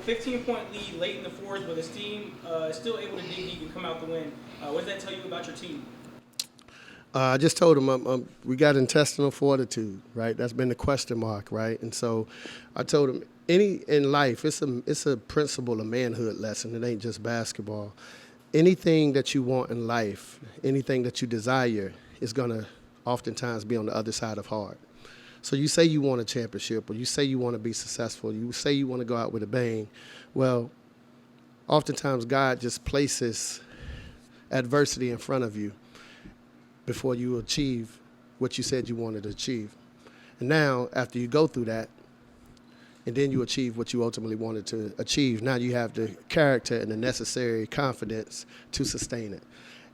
15-point lead late in the fourth, but his team is still able to dig deep and come out the win. What does that tell you about your team? I just told him we got intestinal fortitude, right? That's been the question mark, right? And so I told him, in life, it's a principle, a manhood lesson. It ain't just basketball. Anything that you want in life, anything that you desire, is going to oftentimes be on the other side of hard. So you say you want a championship, or you say you want to be successful, you say you want to go out with a bang. Well, oftentimes God just places adversity in front of you before you achieve what you said you wanted to achieve. And now, after you go through that, and then you achieve what you ultimately wanted to achieve, now you have the character and the necessary confidence to sustain it.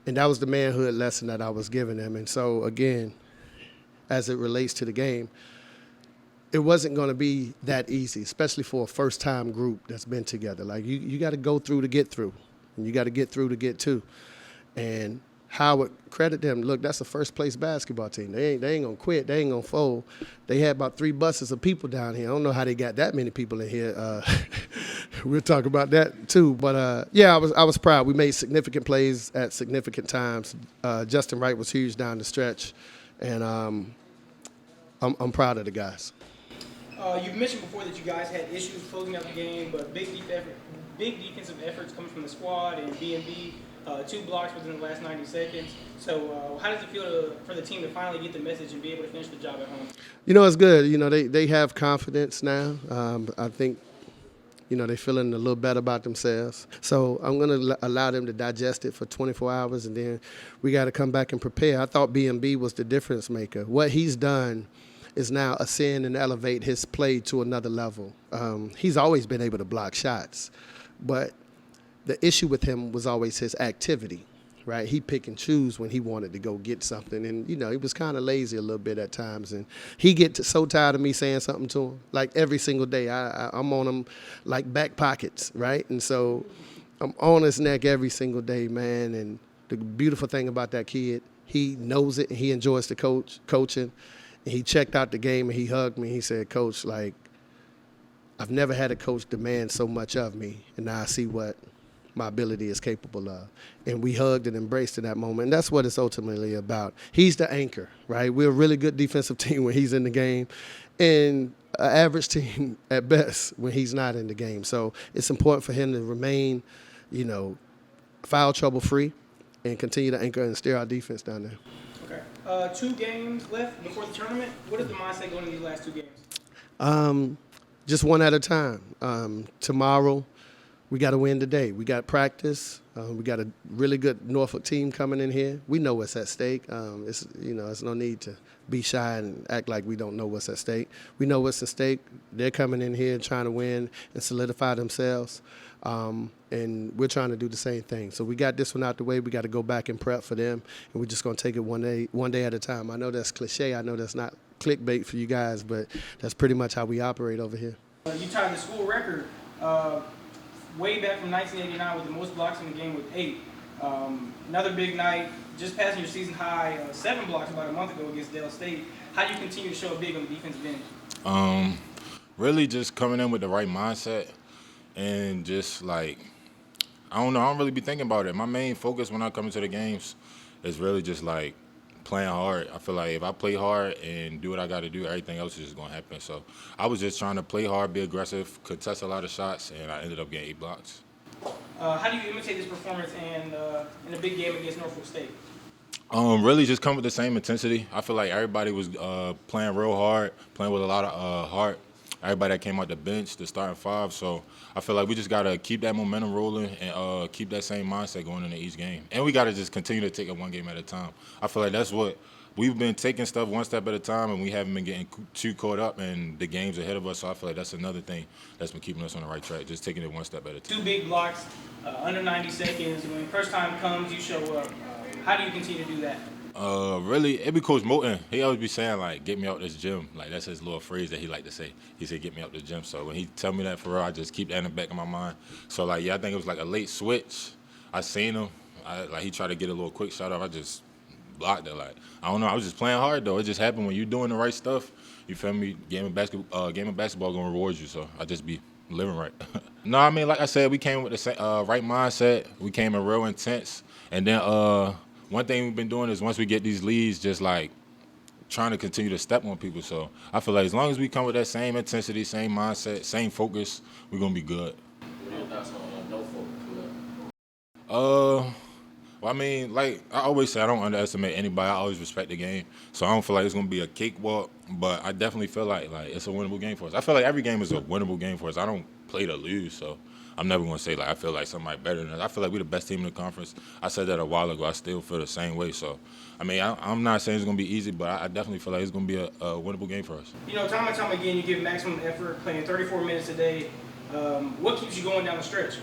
And that was the manhood lesson that I was giving him. And so, again, as it relates to the game, it wasn't going to be that easy, especially for a first-time group that's been together. Like, you got to go through to get through, and you got to get through to get to. And Howard, credit them. Look, that's a first-place basketball team. They ain't going to quit. They ain't going to fold. They had about 3 buses of people down here. I don't know how they got that many people in here. We'll talk about that too. But, yeah, I was proud. We made significant plays at significant times. Justin Wright was huge down the stretch. And I'm proud of the guys. You've mentioned before that you guys had issues closing out the game, but big defensive efforts coming from the squad and B&B. 2 blocks within the last 90 seconds. So how does it feel for the team to finally get the message and be able to finish the job at home? It's good. They have confidence now. I think, they're feeling a little better about themselves. So I'm going to allow them to digest it for 24 hours, and then we got to come back and prepare. I thought B&B was the difference maker. What he's done is now ascend and elevate his play to another level. He's always been able to block shots, but the issue with him was always his activity, right? He pick and choose when he wanted to go get something. And, he was kind of lazy a little bit at times. And he gets so tired of me saying something to him. Like every single day, I'm on him like back pockets, right? And so I'm on his neck every single day, man. And the beautiful thing about that kid, he knows it and he enjoys the coaching. And he checked out the game and he hugged me. He said, Coach, like, I've never had a coach demand so much of me. And now I see what my ability is capable of. And we hugged and embraced in that moment. And that's what it's ultimately about. He's the anchor, right? We're a really good defensive team when he's in the game, and an average team at best when he's not in the game. So it's important for him to remain, foul trouble free and continue to anchor and steer our defense down there. Okay. 2 games left before the tournament. What is the mindset going into these last 2 games? Just one at a time. Tomorrow, we got to win today. We got practice. We got a really good Norfolk team coming in here. We know what's at stake. It's no need to be shy and act like we don't know what's at stake. We know what's at stake. They're coming in here trying to win and solidify themselves, and we're trying to do the same thing. So we got this one out the way. We got to go back and prep for them, and we're just going to take it one day at a time. I know that's cliche. I know that's not clickbait for you guys, but that's pretty much how we operate over here. You tied the school record way back from 1989 with the most blocks in the game with 8. Another big night, just passing your season high, 7 blocks about a month ago against Dale State. How do you continue to show up big on the defensive end? Really just coming in with the right mindset and just like, I don't really be thinking about it. My main focus when I come into the games is really just like playing hard. I feel like if I play hard and do what I got to do, everything else is just going to happen. So I was just trying to play hard, be aggressive, contest a lot of shots, and I ended up getting 8 blocks. How do you imitate this performance in a big game against Norfolk State? Really just come with the same intensity. I feel like everybody was playing real hard, playing with a lot of heart. Everybody that came out the bench, the starting 5. So I feel like we just got to keep that momentum rolling and keep that same mindset going into each game. And we got to just continue to take it one game at a time. I feel like that's what we've been taking stuff one step at a time, and we haven't been getting too caught up in the games ahead of us. So I feel like that's another thing that's been keeping us on the right track, just taking it one step at a time. 2 big blocks, under 90 seconds. When first time comes, you show up. How do you continue to do that? Really, it be Coach Moton. He always be saying, like, get me out this gym. Like, that's his little phrase that he like to say. He said, get me out this gym. So when he tell me that for real, I just keep that in the back of my mind. So, like, yeah, I think it was like a late switch. I seen him. He tried to get a little quick shot off. I just blocked it. Like, I don't know. I was just playing hard, though. It just happened when you're doing the right stuff. You feel me? Game of basketball going to reward you. So I just be living right. No, I mean, like I said, we came with the right mindset. We came in real intense. And then one thing we've been doing is once we get these leads, just like trying to continue to step on people. So I feel like as long as we come with that same intensity, same mindset, same focus, we're going to be good. What are your thoughts on no focus? Well, I mean, like I always say, I don't underestimate anybody. I always respect the game. So I don't feel like it's going to be a cakewalk, but I definitely feel like it's a winnable game for us. I feel like every game is a winnable game for us. I don't play to lose, so I'm never going to say, like, I feel like somebody better than us. I feel like we're the best team in the conference. I said that a while ago. I still feel the same way. So, I mean, I'm not saying it's going to be easy, but I definitely feel like it's going to be a winnable game for us. You know, time and time again, you give maximum effort, playing 34 minutes a day. What keeps you going down the stretch?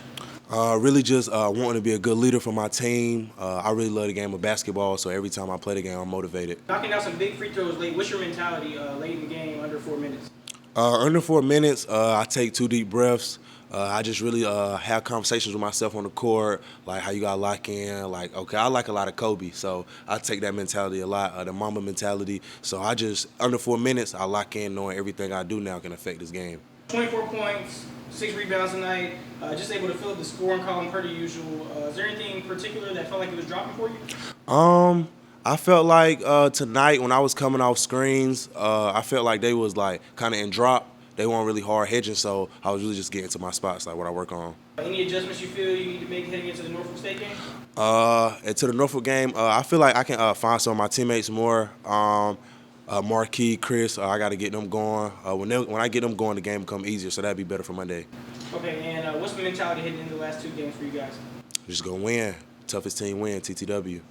Really just wanting to be a good leader for my team. I really love the game of basketball, so every time I play the game, I'm motivated. Knocking down some big free throws late. What's your mentality late in the game, under 4 minutes? Under 4 minutes, I take 2 deep breaths. I just really have conversations with myself on the court, like how you got to lock in. Like, okay, I like a lot of Kobe, so I take that mentality a lot, the Mamba mentality. So I just, under 4 minutes, I lock in knowing everything I do now can affect this game. 24 points, 6 rebounds tonight, just able to fill up the scoring column per the usual. Is there anything in particular that felt like it was dropping for you? I felt like tonight when I was coming off screens, I felt like they was like kind of in drop. They weren't really hard hedging, so I was really just getting to my spots, like what I work on. Any adjustments you feel you need to make heading into the Norfolk State game? And to the Norfolk game, I feel like I can find some of my teammates more. Marquis, Chris, I got to get them going. When I get them going, the game become easier, so that'd be better for Monday. Okay, and what's the mentality heading into the last 2 games for you guys? Just gonna win. Toughest team win, TTW.